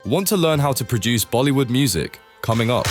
Want to learn how to produce Bollywood music? Coming up.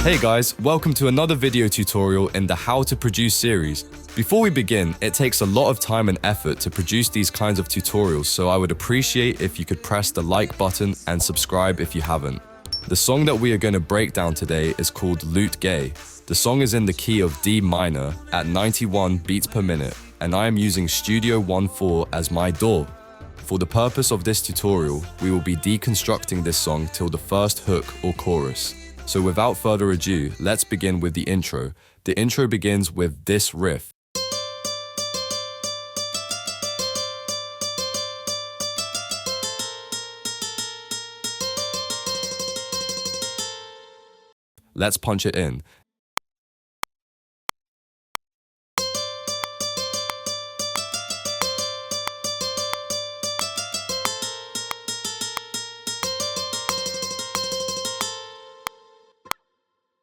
Hey guys, welcome to another video tutorial in the How to Produce series. Before we begin, it takes a lot of time and effort to produce these kinds of tutorials, so I would appreciate if you could press the like button and subscribe if you haven't. The song that we are going to break down today is called Lut Gaye. The song is in the key of D minor at 91 beats per minute, and I am using Studio 1.4 as my DAW. For the purpose of this tutorial, we will be deconstructing this song till the first hook or chorus. So without further ado, let's begin with the intro. The intro begins with this riff. Let's punch it in.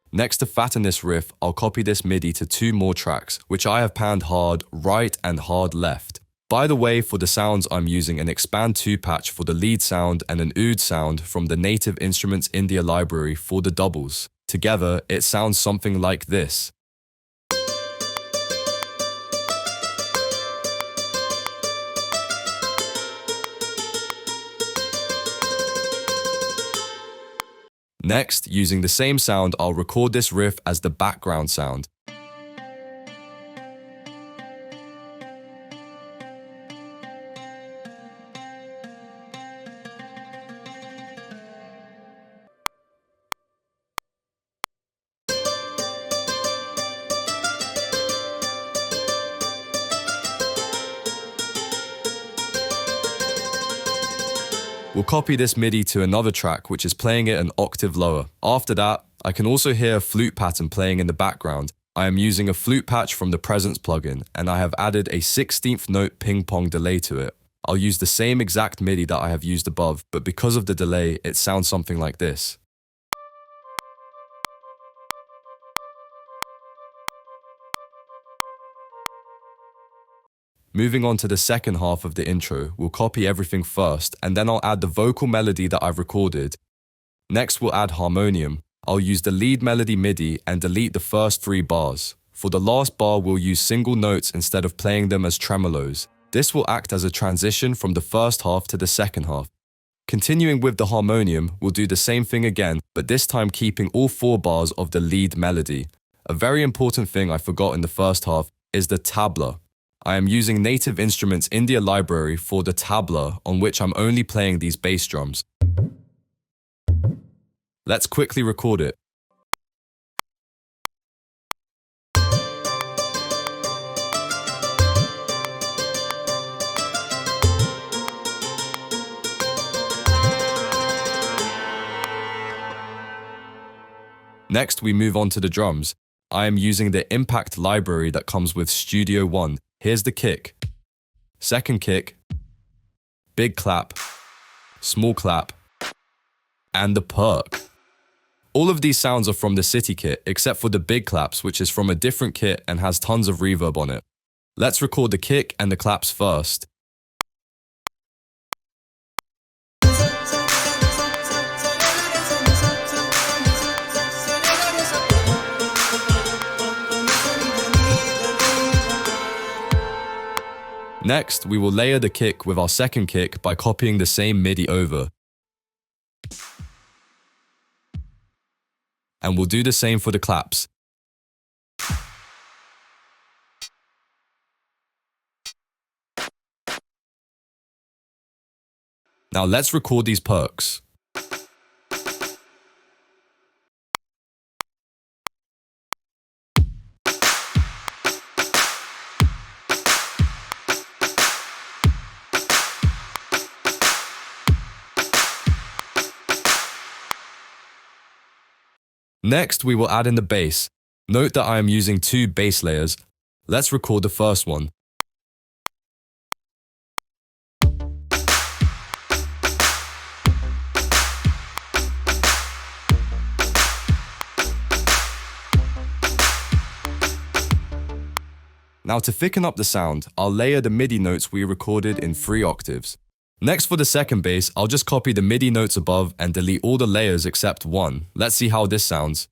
Next, to fatten this riff, I'll copy this MIDI to two more tracks, which I have panned hard right and hard left. By the way, for the sounds, I'm using an Expand 2 patch for the lead sound and an oud sound from the Native Instruments India library for the doubles. Together, it sounds something like this. Next, using the same sound, I'll record this riff as the background sound. We'll copy this MIDI to another track which is playing it an octave lower. After that, I can also hear a flute pattern playing in the background. I am using a flute patch from the Presence plugin, and I have added a 16th note ping-pong delay to it. I'll use the same exact MIDI that I have used above, but because of the delay, it sounds something like this. Moving on to the second half of the intro, we'll copy everything first, and then I'll add the vocal melody that I've recorded. Next, we'll add harmonium. I'll use the lead melody MIDI and delete the first 3 bars. For the last bar, we'll use single notes instead of playing them as tremolos. This will act as a transition from the first half to the second half. Continuing with the harmonium, we'll do the same thing again, but this time keeping all 4 bars of the lead melody. A very important thing I forgot in the first half is the tabla. I am using Native Instruments India library for the tabla, on which I'm only playing these bass drums. Let's quickly record it. Next, we move on to the drums. I am using the Impact library that comes with Studio One. Here's the kick, second kick, big clap, small clap, and the perk. All of these sounds are from the City kit, except for the big claps, which is from a different kit and has tons of reverb on it. Let's record the kick and the claps first. Next, we will layer the kick with our second kick by copying the same MIDI over. And we'll do the same for the claps. Now let's record these perks. Next, we will add in the bass. Note that I am using 2 bass layers. Let's record the first one. Now to thicken up the sound, I'll layer the MIDI notes we recorded in 3 octaves. Next for the second bass, I'll just copy the MIDI notes above and delete all the layers except one. Let's see how this sounds.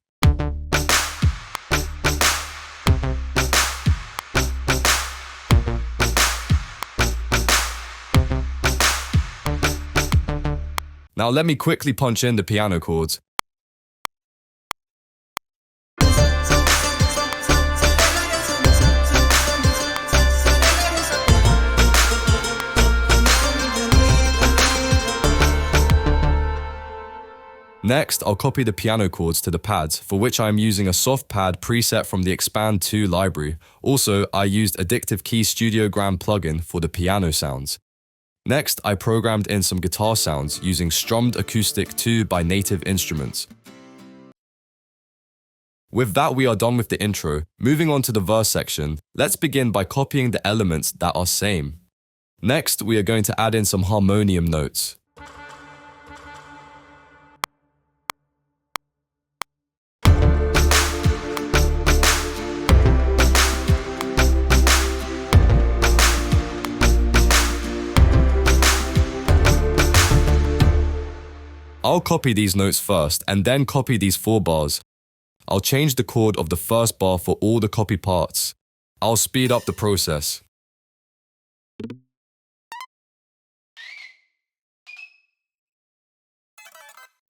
Now let me quickly punch in the piano chords. Next, I'll copy the piano chords to the pads, for which I am using a soft pad preset from the Expand 2 library. Also, I used Addictive Key Studiogram plugin for the piano sounds. Next, I programmed in some guitar sounds using Strummed Acoustic 2 by Native Instruments. With that, we are done with the intro. Moving on to the verse section, let's begin by copying the elements that are same. Next, we are going to add in some harmonium notes. I'll copy these notes first and then copy these 4 bars. I'll change the chord of the first bar for all the copy parts. I'll speed up the process.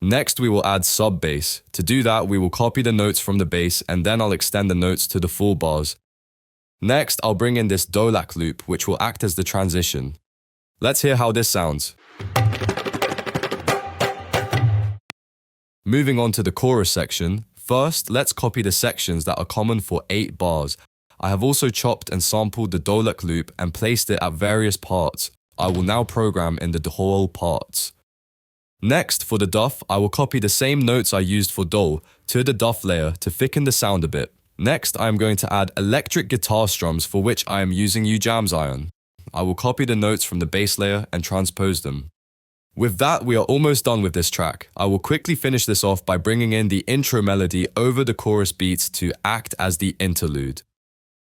Next, we will add sub-bass. To do that, we will copy the notes from the bass and then I'll extend the notes to the 4 bars. Next, I'll bring in this Dolac loop, which will act as the transition. Let's hear how this sounds. Moving on to the chorus section, first let's copy the sections that are common for 8 bars. I have also chopped and sampled the Dolac loop and placed it at various parts. I will now program in the whole parts. Next, for the duff, I will copy the same notes I used for dol to the duff layer to thicken the sound a bit. Next, I am going to add electric guitar strums, for which I am using UJam's Ion. I will copy the notes from the bass layer and transpose them. With that, we are almost done with this track. I will quickly finish this off by bringing in the intro melody over the chorus beats to act as the interlude.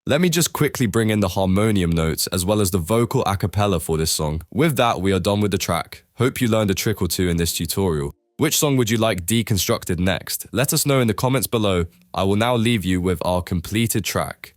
Let me just quickly bring in the harmonium notes as well as the vocal a cappella for this song. With that, we are done with the track. Hope you learned a trick or two in this tutorial. Which song would you like deconstructed next? Let us know in the comments below. I will now leave you with our completed track.